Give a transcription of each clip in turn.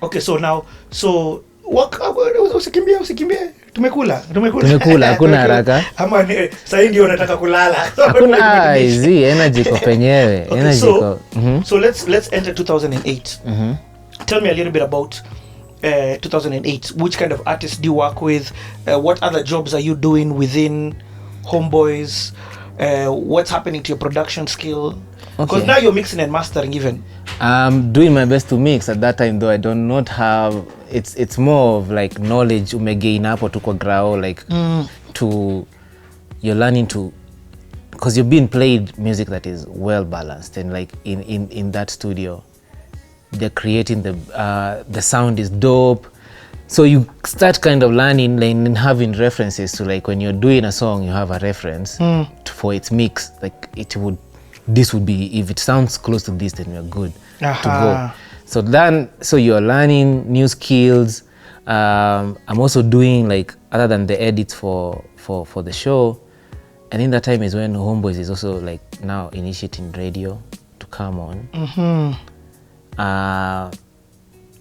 Okay, so now, so usikimbie tumekula hakuna haraka ama sasa ndio nataka kulala hakuna easy energy kwa penyewe okay, energy so, so let's enter 2008. Tell me a little bit about 2008. Which kind of artists do you work with? What other jobs are you doing within Homeboyz? What's happening to your production skill? Because now you're mixing and mastering even. I'm doing my best to mix at that time, though I do not have, it's more of like knowledge umegain hapo tu kwa grao, like to, you're learning to, because you've been played music that is well balanced, and like in that studio they're creating the sound is dope, so you start kind of learning and having references to, like when you're doing a song you have a reference for its mix, like this would be, if it sounds close to this, then we're good to go. So you're learning new skills. I'm also doing, like, other than the edits for the show, and in that time is when Homeboyz is also like now initiating radio to come on.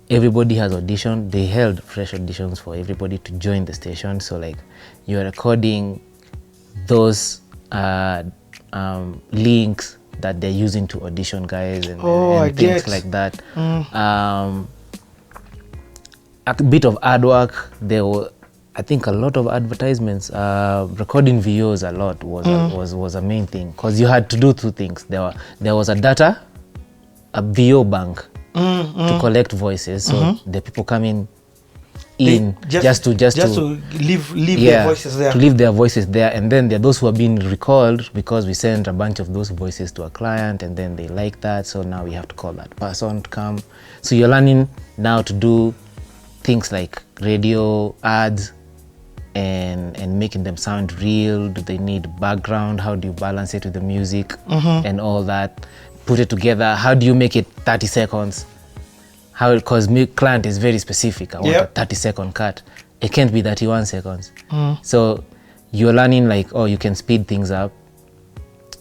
Everybody has auditioned. They held fresh auditions for everybody to join the station, so like you're recording those links that they're using to audition guys and things like that. A bit of ad work. There were, I think, a lot of advertisements. Recording videos a lot was a main thing, because you had to do two things. There was a VO bank to collect voices, so the people coming in just to leave their voices there. To leave their voices there, and then there are those who are being recalled because we sent a bunch of those voices to a client, and then they like that, so now we have to call that person to come. So you're learning now to do things like radio ads and making them sound real. Do they need background? How do you balance it with the music and all that? Put it together. How do you make it 30 seconds? How, because client is very specific. I want a 30-second cut. It can't be 31 seconds. So you're learning, like, you can speed things up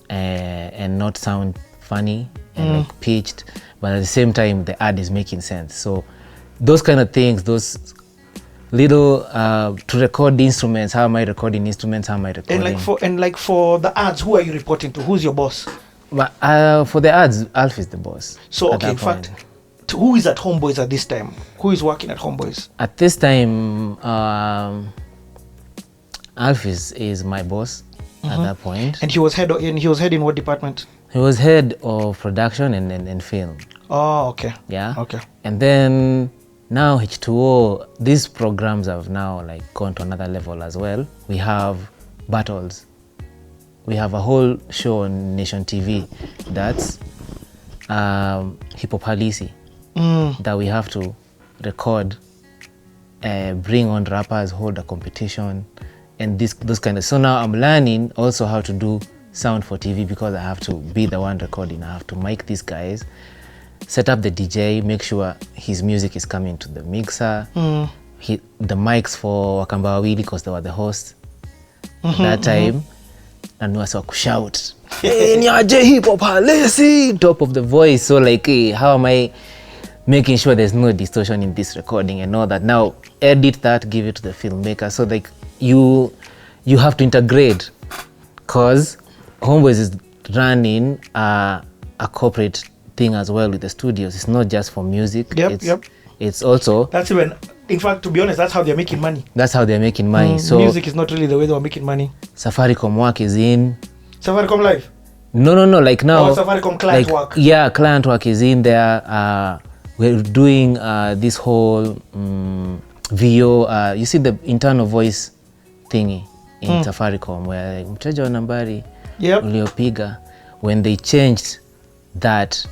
and not sound funny and like pitched, but at the same time the ad is making sense. So those kind of things, those little to record the instruments. How am I recording instruments? How am I recording? And like for the ads, who are you reporting to? Who's your boss? But for the ads, Alf is the boss. So okay, in fact, who is at Homeboyz at this time? Who is working at Homeboyz? At this time, Alf is my boss at that point. And he was head in what department? He was head of production and film. Oh, okay. Yeah. Okay. And then now H2O, these programs have now like gone to another level as well. We have battles. We have a whole show on Nation TV that's Hip Hop Halisi that we have to record, bring on rappers, hold a competition, and those kind of. So now I'm learning also how to do sound for TV, because I have to be the one recording. I have to mic these guys, set up the DJ, make sure his music is coming to the mixer, the mics for Wakamba Wawili, because they were the hosts that time. And we were shout, hey, Nyaje Hip Hop Halisi, top of the voice. So like, hey, how am I making sure there's no distortion in this recording and all that? Now edit that, give it to the filmmaker. So like you have to integrate, because Homeboyz is running a corporate thing as well with the studios. It's not just for music. It's also, that's even, in fact, to be honest, that's how they're making money. That's how they're making money. So music is not really the way they were making money. Safaricom work is in. Safaricom Live? No, like now. Safaricom client work. Yeah, client work is in there. We're doing this whole VO. You see the internal voice thingy in Safaricom, where mteja wa nambari uliopiga. When they changed that,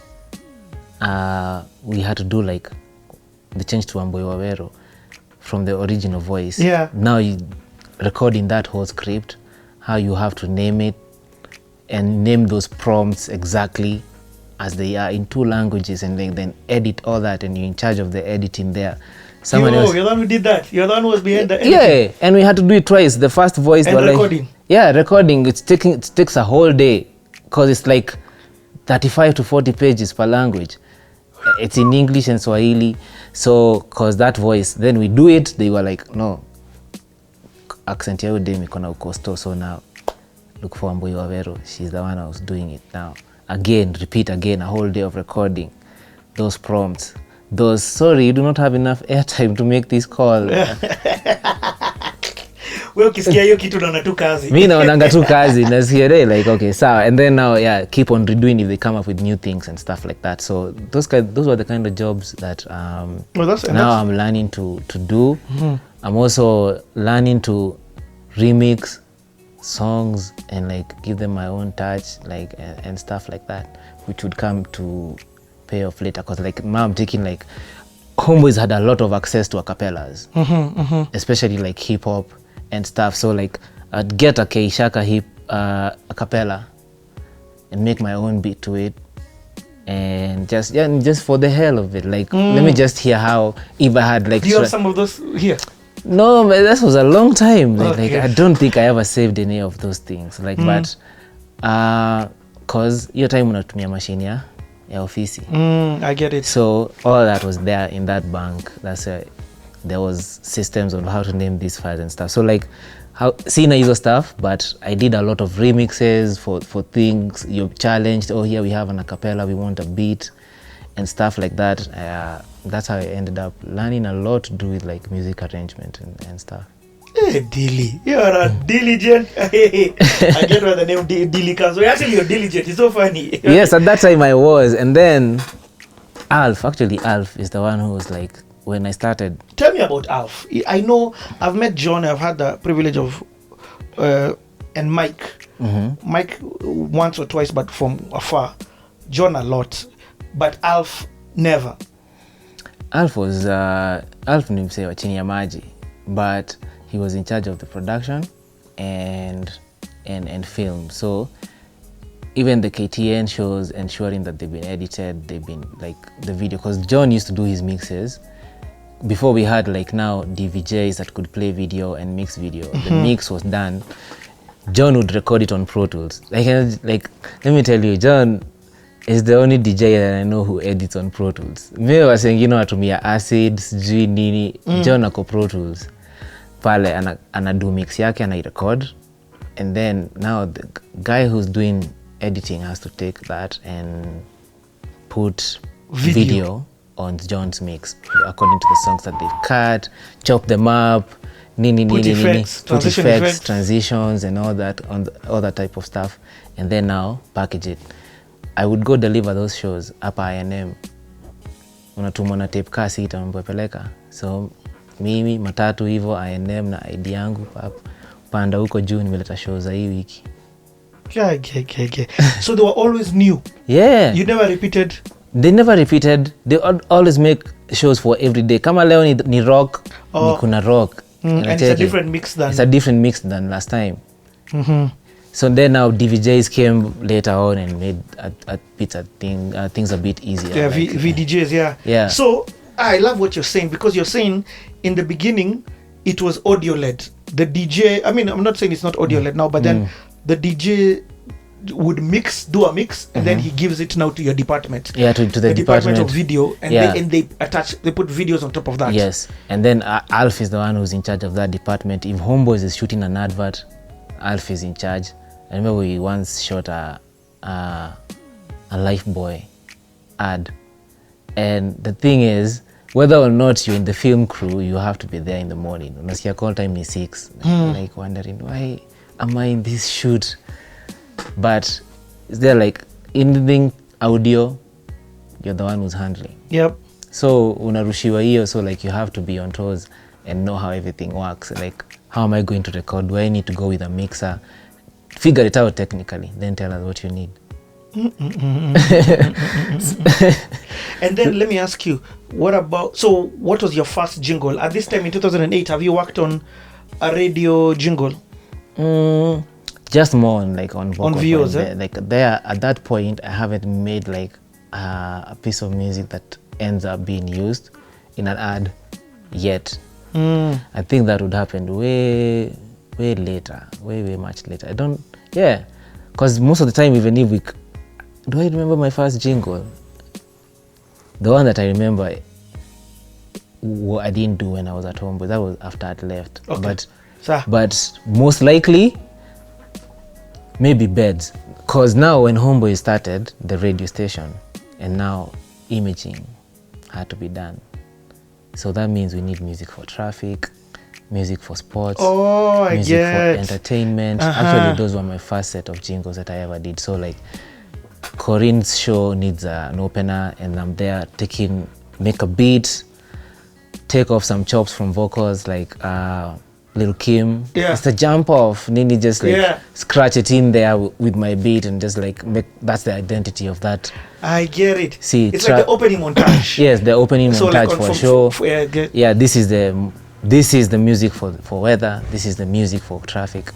we had to do like the change to Amboy Wawero from the original voice. Yeah. Now you recording that whole script, how you have to name it and name those prompts exactly as they are in 2 languages, and then edit all that, and you're in charge of the editing there. You're the one who did that. You're the one who was behind the editing. Yeah, and we had to do it twice. The first voice and recording. Like, recording. It takes a whole day, because it's like 35 to 40 pages per language. it's in English and Swahili. So cause that voice, then we do it, they were like, no, accent ya dem iko na ukosto, so now look for Wambui Waweru. She's the one who's doing it now. Again, repeat again, a whole day of recording. Those prompts. Sorry, you do not have enough airtime to make this call. Wewe ukisikia hiyo kitu unaona tu kazi. Mimi naonanga tu kazi, nasikia like okay, sawa. And then now, yeah, keep on redoing if they come up with new things and stuff like that. So those were the kind of jobs that now I'm learning to do. Mm-hmm. I'm also learning to remix songs and like give them my own touch, like and stuff like that, which would come to pay off later. Because like now I'm taking like Homeboyz had a lot of access to acapellas, especially like hip hop and stuff. So like I'd get a Keishaka acapella and make my own beat to it, and just for the hell of it, like let me just hear how, if I had like. Do you have some of those here? No, but that was a long time. Like I don't think I ever saved any of those things. Like but cause your time unatumia machine ya ofisi. I get it. So all that was there in that bank. That's why there was systems on how to name these files and stuff. So like how sina hizo stuff, but I did a lot of remixes for things you're challenged. Oh, here we have an acapella, we want a beat and stuff like that. That's how I ended up learning a lot to do with like music arrangement and stuff. Hey, Dillie, you're a diligent. I get where the name Dillie comes. So actually you're diligent. It's so funny. Yes, at that time I was. And then Alf is the one who was like, when I started. Tell me about Alf. I know I've met John. I've had the privilege of, and Mike. Mm-hmm. Mike once or twice, but from afar. John a lot. But Alf, never. Alf ni msee wa chini ya maji, but he was in charge of the production and film. So even the KTN shows, ensuring that they've been edited, they've been like the video, because John used to do his mixes. Before we had like now DVJs that could play video and mix video. Mm-hmm. The mix was done. John would record it on Pro Tools. Like let me tell you, John is the only DJ that I know who edits on Pro Tools. Mimi wasengine watumia Acid, sijui nini. John ako Pro Tools. Pale anadu mix yake, anairecord. And then now the guy who's doing editing has to take that and put video on John's mix according to the songs that they've cut, chop them up, put effects, transitions and all that type of stuff, and then now package it. I would go deliver those shows hapa INM. Unatumwa na tape kaa sita mpeleka. So mimi matatu hivyo INM na ID yangu panda huko juu nimeleta shows za hii wiki. Okay. So they were always new. Yeah. You never repeated? They never repeated. They always make shows for every day. Kama leo ni rock, ni kuna rock. And it's a different mix than. It's a different mix than last time. Mm-hmm. So then now DVJs came later on and made things a bit easier. Yeah, like, VDJs, yeah. Yeah. So I love what you're saying, because you're saying in the beginning it was audio led. The DJ, I mean, I'm not saying it's not audio led now, but then the DJ would do a mix, and then he gives it now to your department. Yeah, to the department of video, and they put videos on top of that. Yes, and then Alf is the one who's in charge of that department. If Homeboyz is shooting an advert, Alf is in charge. I remember we once shot a Lifebuoy ad, and the thing is, whether or not you're in the film crew, you have to be there in the morning. Unasikia call time is 6. Like wondering, why am I in this shoot? But is there like anything audio, you're the one who's handling. Yep. So unarushiwa hiyo, so like you have to be on toes and know how everything works. Like, how am I going to record? Do I need to go with a mixer? Figure it out technically, then tell us what you need. And then let me ask you, what was your first jingle? At this time in 2008, have you worked on a radio jingle? Just more on videos, like there at that point I haven't made like a piece of music that ends up being used in an ad yet. I think that would happen way later, way much later. Because most of the time, even if do I remember my first jingle? The one that I remember, what I didn't do when I was at home, but that was after I left. Okay. But most likely, maybe beds. Because now when Homeboyz started, the radio station, and now imaging had to be done. So that means we need music for traffic, music for sports, music for entertainment. Actually, those were my first set of jingles that I ever did. So like, Corinne's show needs an opener, and I'm there make a beat, take off some chops from vocals, like Lil Kim. It's the jump off. Nini just like scratch it in there with my beat and just like that's the identity of that. I get it. See, it's like the opening montage. Yes, the opening montage like for a show. This is the music for weather. This is the music for traffic.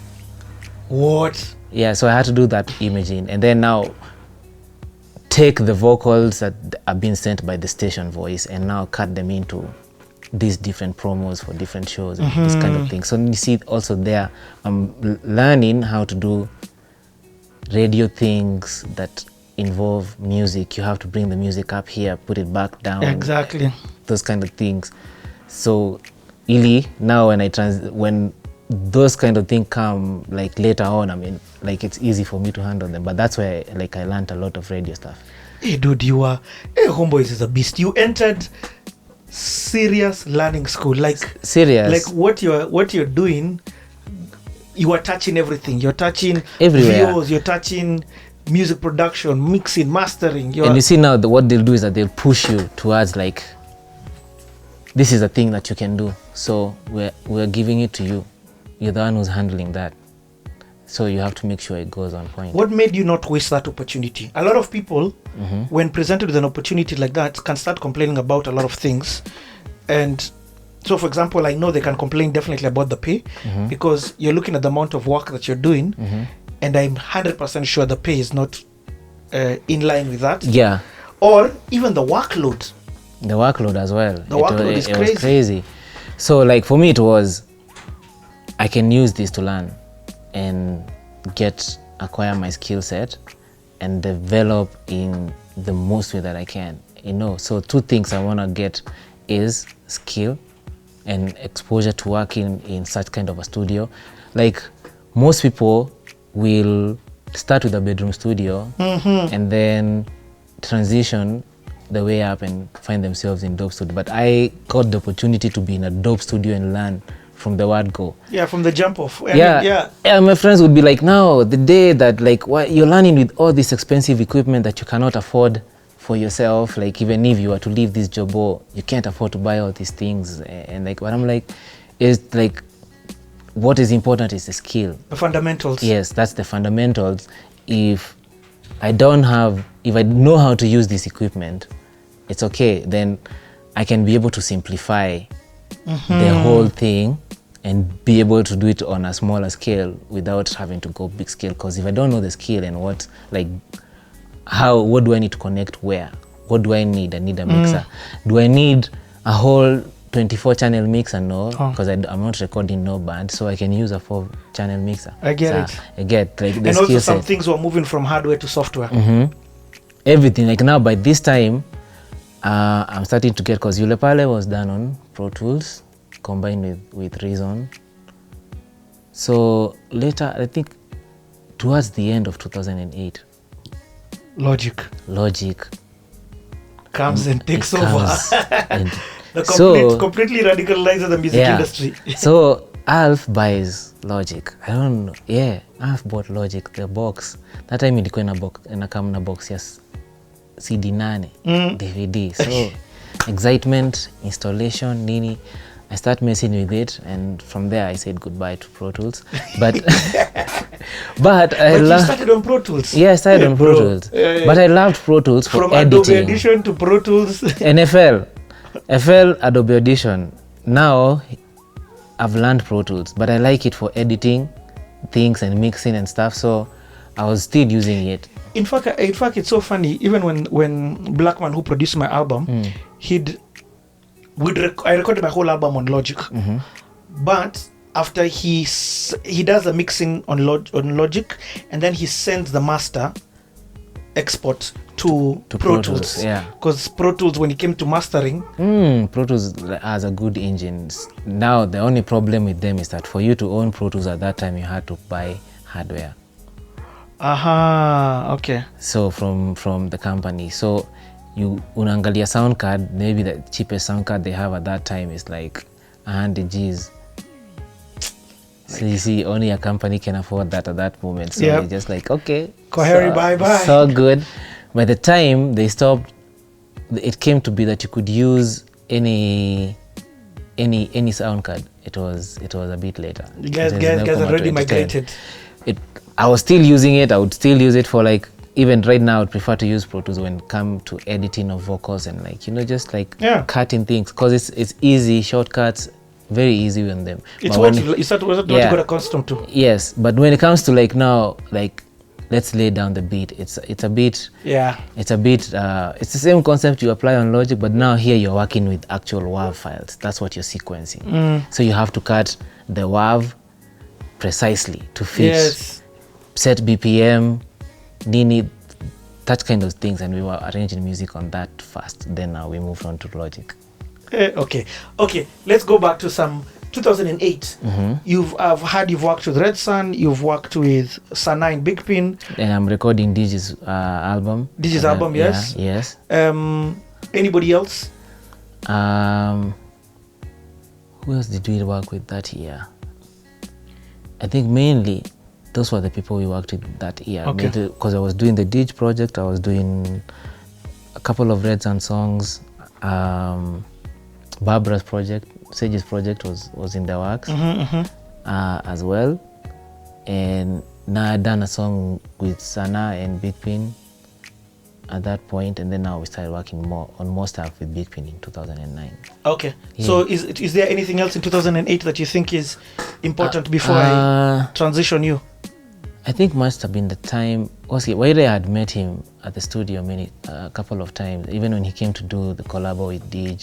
What? Yeah, so I had to do that imaging, and then now take the vocals that are being sent by the station voice and now cut them into these different promos for different shows and this kind of thing. So you see also there, I'm learning how to do radio things that involve music. You have to bring the music up here, put it back down. Exactly. Those kind of things. So really now when those kind of things come like later on, I mean, like it's easy for me to handle them. But that's where I learned a lot of radio stuff. Hey dude, Homeboyz is a beast. You entered serious learning school, like serious. Like what you're doing, you are touching everything. You're touching everywhere. Videos, you're touching music production, mixing, mastering. And you see now what they'll do is that they'll push you towards like, this is a thing that you can do. So we're giving it to you. You're the one who's handling that. So you have to make sure it goes on point. What made you not waste that opportunity? A lot of people, when presented with an opportunity like that, can start complaining about a lot of things. And so, for example, I know they can complain definitely about the pay because you're looking at the amount of work that you're doing, and I'm 100% sure the pay is not in line with that. Yeah. Or even the workload. The workload as well. The workload is crazy. It was crazy. So, like, for me, it was, I can use this to learn and acquire my skill set and develop in the most way that I can, So 2 things I want to get is skill and exposure to working in such kind of a studio. Like most people will start with a bedroom studio and then transition the way up and find themselves in dope studio. But I got the opportunity to be in a dope studio and learn from the word go. Yeah, from the jump off. Yeah, my friends would be like, no, the day that like you're learning with all this expensive equipment that you cannot afford for yourself, like even if you were to leave this job, you can't afford to buy all these things. And like what I'm like is like, what is important is the skill. The fundamentals. Yes, that's the fundamentals. If I know how to use this equipment, it's okay. Then I can be able to simplify the whole thing and be able to do it on a smaller scale without having to go big scale. Because if I don't know the skill and what do I need to connect where? What do I need? I need a mixer. Do I need a whole 24 channel mixer? No, because I'm not recording no band, so I can use a 4 channel mixer. I get it. I get like the and skill also some set. things were moving from hardware to software. Everything, like now by this time, I'm starting to get, because Yule Pale was done on Pro Tools combined with Reason. So later, I think towards the end of 2008, Logic comes and takes over. Completely radicalizes the music industry. So Alf buys Logic. I don't know. Yeah, Alf bought Logic, the box. That time ilikuwa inakam na box yes CD 8 DVD. So excitement, installation, nini. I start messing with it, and from there I said goodbye to Pro Tools. But but you started on Pro Tools. Yeah, I started on Pro Tools. But I loved Pro Tools for from editing. Adobe Audition to Pro Tools. FL Adobe Audition. Now I've learned Pro Tools, but I like it for editing things and mixing and stuff. So I was still using it. In fact, it's so funny. Even when Blackman, who produced my album, I recorded my whole album on Logic, but after he does the mixing on Logic, and then he sends the master export to Pro Tools. Yeah. Because Pro Tools, when it came to mastering, Pro Tools has a good engine. Now the only problem with them is that for you to own Pro Tools at that time, you had to buy hardware. Okay. So from the company. So you unaangalia sound card, maybe the cheapest sound card they have at that time is like 100 G's. So you see, only a company can afford that at that moment. So you're just like, okay, Koheri, bye-bye. So good. By the time they stopped, it came to be that you could use any sound card. It was a bit later. You guys already migrated. I was still using it. I would still use it for like, even right now, I'd prefer to use Pro Tools when it comes to editing of vocals and like, just like cutting things, because it's easy, shortcuts, very easy on them. It's what you got accustomed to. Yes, but when it comes to like now, like let's lay down the beat. It's a bit. It's the same concept you apply on Logic, but now here you're working with actual WAV files. That's what you're sequencing. So you have to cut the WAV precisely to fit, set BPM, Nini, that kind of things, and we were arranging music on that first. Then now we moved on to Logic. Okay. Let's go back to some 2008. You've worked with Red Sun. You've worked with Sana in Big Pin. And I'm recording Digi's album. Digi's album, yes. Yeah, yes. Anybody else? Who else did we work with that year? I think mainly those were the people we worked with that year. Okay. Because I was doing the Dig project. I was doing a couple of Red Sun songs. Barbara's project, Sage's project was in the works as well. And now I'd done a song with Sana and Big Pin at that point, and then now we started working on more stuff with Big Pin in 2009. Okay. Yeah. So is there anything else in 2008 that you think is important before I transition you? I think must have been the time. While I had met him at the studio a couple of times, even when he came to do the collab with Dig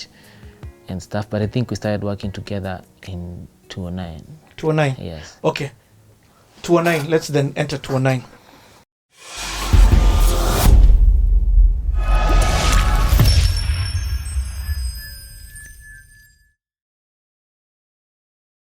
and stuff, but I think we started working together in 2009. 2009? Yes. Okay. 2009, let's then enter 2009.